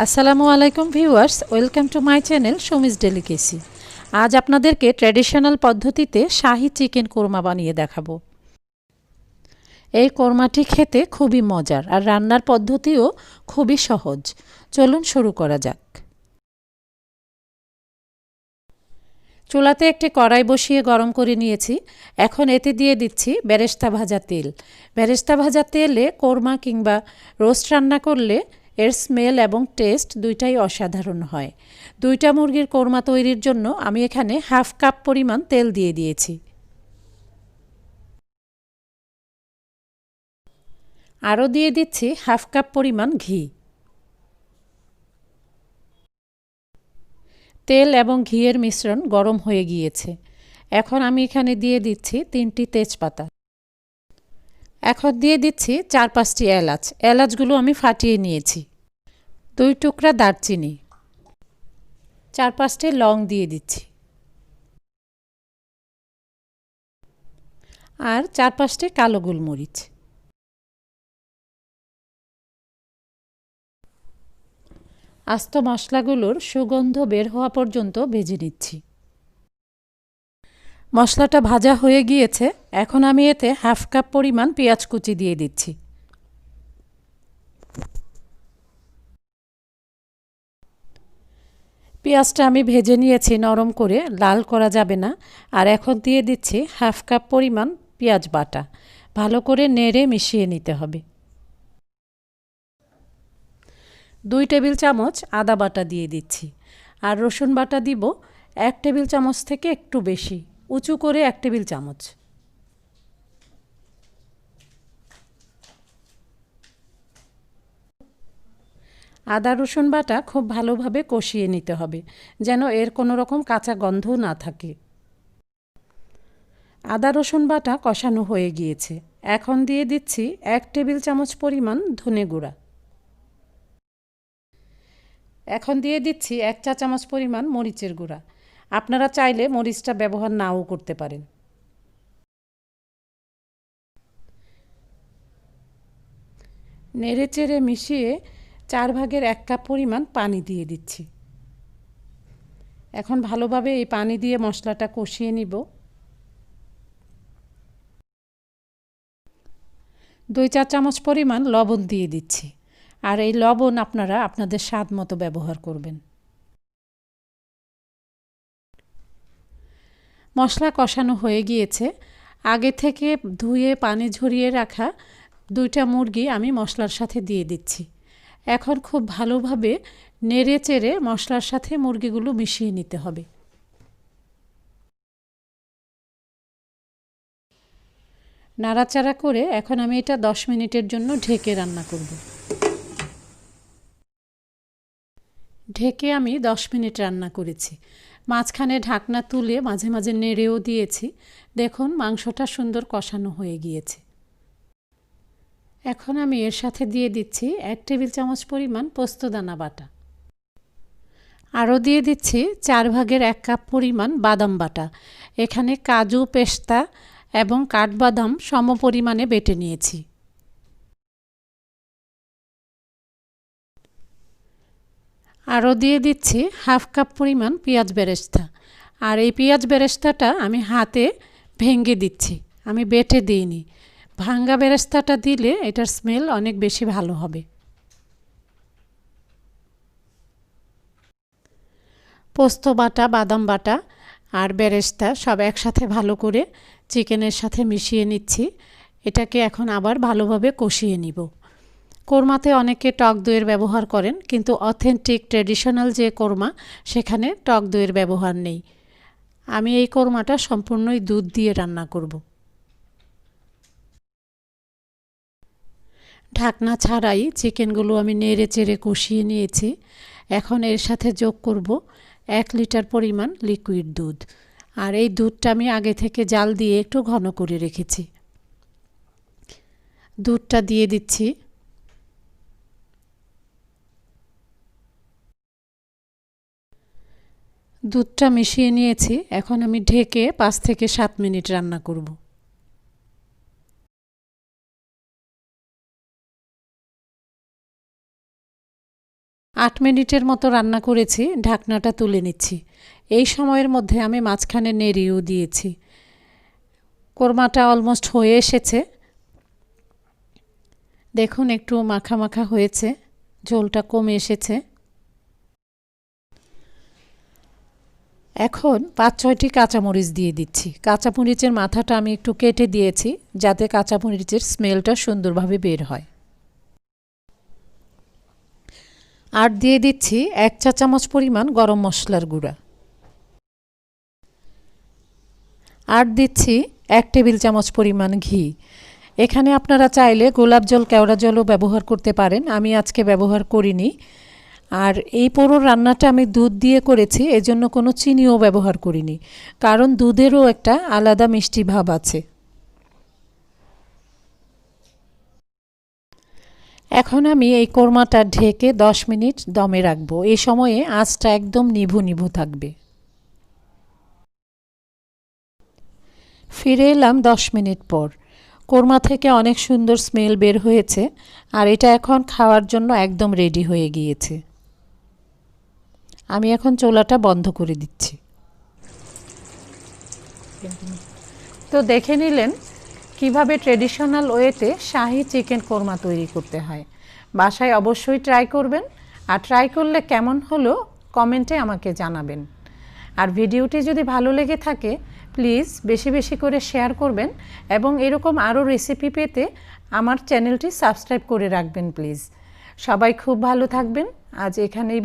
আসসালামু আলাইকুম viewers, welcome to my channel শমিজ ডেলিকেসি। আজ আপনাদেরকে ট্র্যাডিশনাল পদ্ধতিতে শাহি চিকেন কোরমা বানিয়ে দেখাবো। এই কোরমাটি খেতে খুবই মজার আর রান্নার পদ্ধতিও খুবই সহজ। চলুন শুরু করা যাক। চুলাতে একটি কড়াই বসিয়ে গরম করে নিয়েছি। এখন এতে দিয়ে দিচ্ছি বেরেস্তা ভাজা তেল। বেরেস্তা ভাজা তেলে কোরমা কিংবা রোস্ট রান্না করলে এর স্মেল এবং টেস্ট দুইটাই অসাধারণ হয়। 2টা মুরগির কোরমা তৈরির জন্য আমি এখানে হাফ কাপ পরিমাণ তেল দিয়ে দিয়েছি। আরও দিয়ে দিচ্ছি হাফ কাপ পরিমাণ ঘি। তেল এবং ঘিয়ের মিশ্রণ গরম হয়ে গিয়েছে। এখন আমি এখানে দিয়ে দিচ্ছি 3টি তেজপাতা। এখন দিয়ে দিচ্ছি 4-5টি এলাচ। এলাচগুলো আমি ফাটিয়ে নিয়েছি। 2 টুকরা দারচিনি, 4-5টি লং দিয়ে দিচ্ছি, আর 4-5টি কালো গোলমরিচ। আস্ত মশলাগুলোর সুগন্ধ বের হওয়া পর্যন্ত ভেজে নিচ্ছি। মশলাটা ভাজা হয়ে গিয়েছে। এখন আমি এতে হাফ কাপ পরিমাণ পেঁয়াজ কুচি দিয়ে দিচ্ছি। পেঁয়াজটা আমি ভেজে নিয়েছি নরম করে, লাল করা যাবে না। আর এখন দিয়ে দিচ্ছি হাফ কাপ পরিমাণ পেঁয়াজ বাটা। ভালো করে নেড়ে মিশিয়ে নিতে হবে। 2 টেবিল চামচ আদা বাটা দিয়ে দিচ্ছি, আর রসুন বাটা দিব 1 টেবিল চামচ থেকে একটু বেশি, উঁচু করে 1 টেবিল চামচ। আদা রসুন বাটা খুব ভালোভাবে কষিয়ে নিতে হবে, যেন এর কোনো রকম কাঁচা গন্ধ না থাকে। আদা রসুন বাটা কষানো হয়ে গিয়েছে। এখন দিয়ে দিচ্ছি 1 টেবিল চামচ পরিমাণ ধনে গুঁড়া। এখন দিয়ে দিচ্ছি 1 চা চামচ পরিমাণ মরিচের গুঁড়া। আপনারা চাইলে মরিচটা ব্যবহার নাও করতে পারেন। নেড়ে চেড়ে মিশিয়ে 4 ভাগের 1 কাপ পরিমাণ পানি দিয়ে দিচ্ছি। এখন ভালোভাবে এই পানি দিয়ে মশলাটা কষিয়ে নিব। 2 চা চামচ পরিমাণ লবণ দিয়ে দিচ্ছি, আর এই লবণ আপনারা আপনাদের স্বাদ মতো ব্যবহার করবেন। মশলা কষানো হয়ে গিয়েছে। আগে থেকে ধুয়ে পানি ঝরিয়ে রাখা 2টা মুরগি আমি মশলার সাথে দিয়ে দিচ্ছি। এখন খুব ভালোভাবে নেড়ে চেড়ে মশলার সাথে মুরগিগুলো মিশিয়ে নিতে হবে। নাড়াচাড়া করে এখন আমি এটা 10 মিনিটের জন্য ঢেকে রান্না করব। ঢেকে আমি 10 মিনিট রান্না করেছি। মাঝখানে ঢাকনা তুলে মাঝে মাঝে নেড়েও দিয়েছি। দেখুন মাংসটা সুন্দর কষানো হয়ে গিয়েছে। এখন আমি এর সাথে দিয়ে দিচ্ছি 1 টেবিল চামচ পরিমাণ পোস্তদানা বাটা। আরও দিয়ে দিচ্ছি 4 ভাগের 1 কাপ পরিমাণ বাদাম বাটা। এখানে কাজু, পেস্তা এবং কাঠবাদাম সম পরিমাণে বেটে নিয়েছি। আরও দিয়ে দিচ্ছি হাফ কাপ পরিমাণ পেঁয়াজ বেরেস্তা। আর এই পেঁয়াজ বেরেস্তাটা আমি হাতে ভেঙে দিচ্ছি, আমি বেটে দিইনি। ভাঙ্গা বেরেস্তাটা দিলে এটার স্মেল অনেক বেশি ভালো হবে। পোস্ত বাটা, বাদাম বাটা আর বেরেস্তা সব একসাথে ভালো করে চিকেনের সাথে মিশিয়ে নিচ্ছি। এটাকে এখন আবার ভালোভাবে কষিয়ে নিব। কোরমাতে অনেকে টক দইয়ের ব্যবহার করেন, কিন্তু অথেন্টিক ট্র্যাডিশনাল যে কোরমা সেখানে টক দইয়ের ব্যবহার নেই। আমি এই কোরমাটা সম্পূর্ণই দুধ দিয়ে রান্না করব। ঢাকনা ছাড়াই চিকেনগুলো আমি নেড়ে চেড়ে কষিয়ে নিয়েছি। এখন এর সাথে যোগ করব 1 লিটার পরিমাণ লিকুইড দুধ। আর এই দুধটা আমি আগে থেকে জাল দিয়ে একটু ঘন করে রেখেছি। দুধটা দিয়ে দিচ্ছি। দুধটা মিশিয়ে নিয়েছি। এখন আমি ঢেকে 5 থেকে 7 মিনিট রান্না করব। 8 মিনিটের মতো রান্না করেছি, ঢাকনাটা তুলে নিচ্ছি। এই সময়ের মধ্যে আমি মাঝখানে নেড়েও দিয়েছি। কোরমাটা অলমোস্ট হয়ে এসেছে, দেখুন একটু মাখা মাখা হয়েছে, ঝোলটা কমে এসেছে। এখন 5-6টি কাঁচামরিচ দিয়ে দিচ্ছি। কাঁচামরিচের মাথাটা আমি একটু কেটে দিয়েছি যাতে কাঁচামরিচের স্মেলটা সুন্দরভাবে বের হয়। আর দিয়ে দিচ্ছি 1 চা চামচ পরিমাণ গরম মশলার গুঁড়া। আর দিচ্ছি 1 টেবিল চামচ পরিমাণ ঘি। এখানে আপনারা চাইলে গোলাপ জল, কেওড়া জলও ব্যবহার করতে পারেন, আমি আজকে ব্যবহার করিনি। আর এই পুরো রান্নাটা আমি দুধ দিয়ে করেছি, এজন্য কোনো চিনিও ব্যবহার করিনি, কারণ দুধেরও একটা আলাদা মিষ্টি ভাব আছে। এখন আমি এই কোরমাটা ঢেকে 10 মিনিট দমে রাখবো। এই সময়ে আঁচটা একদম নিভু নিভু থাকবে। ফিরে এলাম 10 মিনিট পর। কোরমা থেকে অনেক সুন্দর স্মেল বের হয়েছে, আর এটা এখন খাওয়ার জন্য একদম রেডি হয়ে গিয়েছে। আমি এখন চুলাটা বন্ধ করে দিচ্ছি। তো দেখে নিলেন কিভাবে ট্রেডিশনাল ওয়েতে শাহি চিকেন কোরমা তৈরি করতে হয়। বাসায় অবশ্যই ট্রাই করবেন, আর ট্রাই করলে কেমন হলো কমেন্টে আমাকে জানাবেন। আর ভিডিওটি যদি ভালো লেগে থাকে প্লিজ বেশি বেশি করে শেয়ার করবেন, এবং এরকম আরও রেসিপি পেতে আমার চ্যানেলটি সাবস্ক্রাইব করে রাখবেন প্লিজ। সবাই খুব ভালো থাকবেন। আজ এখানেই